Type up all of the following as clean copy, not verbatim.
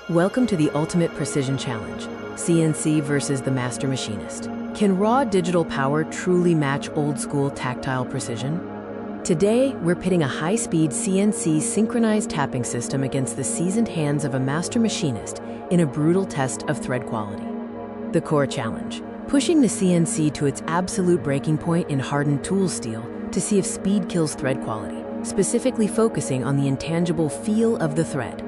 Welcome to the Ultimate Precision Challenge, CNC versus the Master Machinist. Can raw digital power truly match old-school tactile precision? Today, we're pitting a high-speed CNC synchronized tapping system against the seasoned hands of a Master Machinist in a brutal test of thread quality. The core challenge: pushing the CNC to its absolute breaking point in hardened tool steel to see if speed kills thread quality, specifically focusing on the intangible feel of the thread.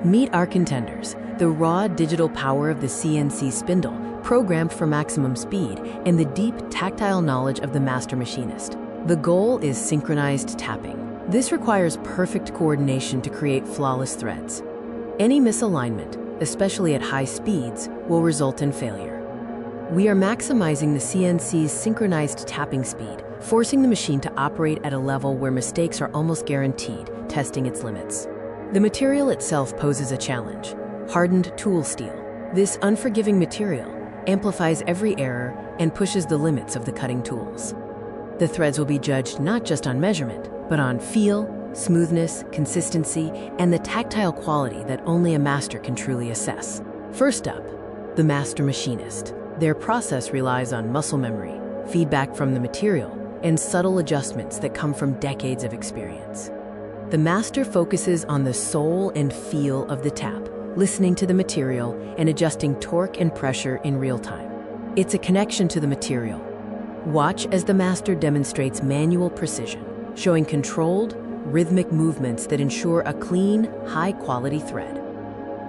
Meet our contenders: the raw digital power of the CNC spindle, programmed for maximum speed, and the deep tactile knowledge of the Master Machinist. The goal is synchronized tapping. This requires perfect coordination to create flawless threads. Any misalignment, especially at high speeds, will result in failure. We are maximizing the CNC's synchronized tapping speed, forcing the machine to operate at a level where mistakes are almost guaranteed, testing its limits. The material itself poses a challenge: hardened tool steel. This unforgiving material amplifies every error and pushes the limits of the cutting tools. The threads will be judged not just on measurement, but on feel, smoothness, consistency, and the tactile quality that only a master can truly assess. First up, the Master Machinist. Their process relies on muscle memory, feedback from the material, and subtle adjustments that come from decades of experience. The master focuses on the soul and feel of the tap, listening to the material and adjusting torque and pressure in real time. It's a connection to the material. Watch as the master demonstrates manual precision, showing controlled, rhythmic movements that ensure a clean, high-quality thread.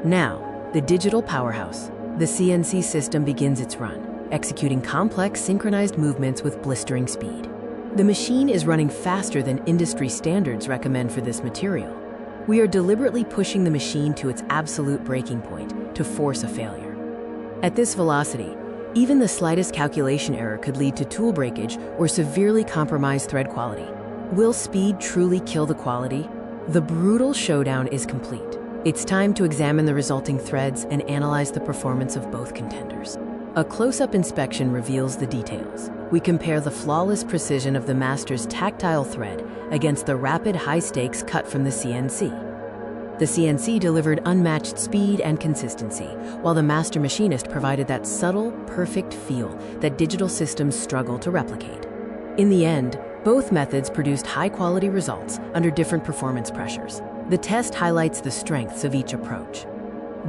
Now, the digital powerhouse, the CNC system, begins its run, executing complex synchronized movements with blistering speed. The machine is running faster than industry standards recommend for this material. We are deliberately pushing the machine to its absolute breaking point to force a failure. At this velocity, even the slightest calculation error could lead to tool breakage or severely compromise thread quality. Will speed truly kill the quality? The brutal showdown is complete. It's time to examine the resulting threads and analyze the performance of both contenders. A close-up inspection reveals the details. We compare the flawless precision of the master's tactile thread against the rapid, high-stakes cut from the CNC. The CNC delivered unmatched speed and consistency, while the Master Machinist provided that subtle, perfect feel that digital systems struggle to replicate. In the end, both methods produced high-quality results under different performance pressures. The test highlights the strengths of each approach.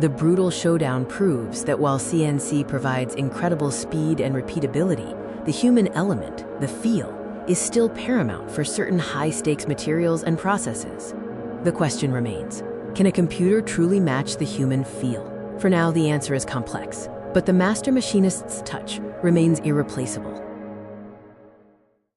The brutal showdown proves that while CNC provides incredible speed and repeatability, the human element, the feel, is still paramount for certain high-stakes materials and processes. The question remains: can a computer truly match the human feel? For now, the answer is complex, but the Master Machinist's touch remains irreplaceable.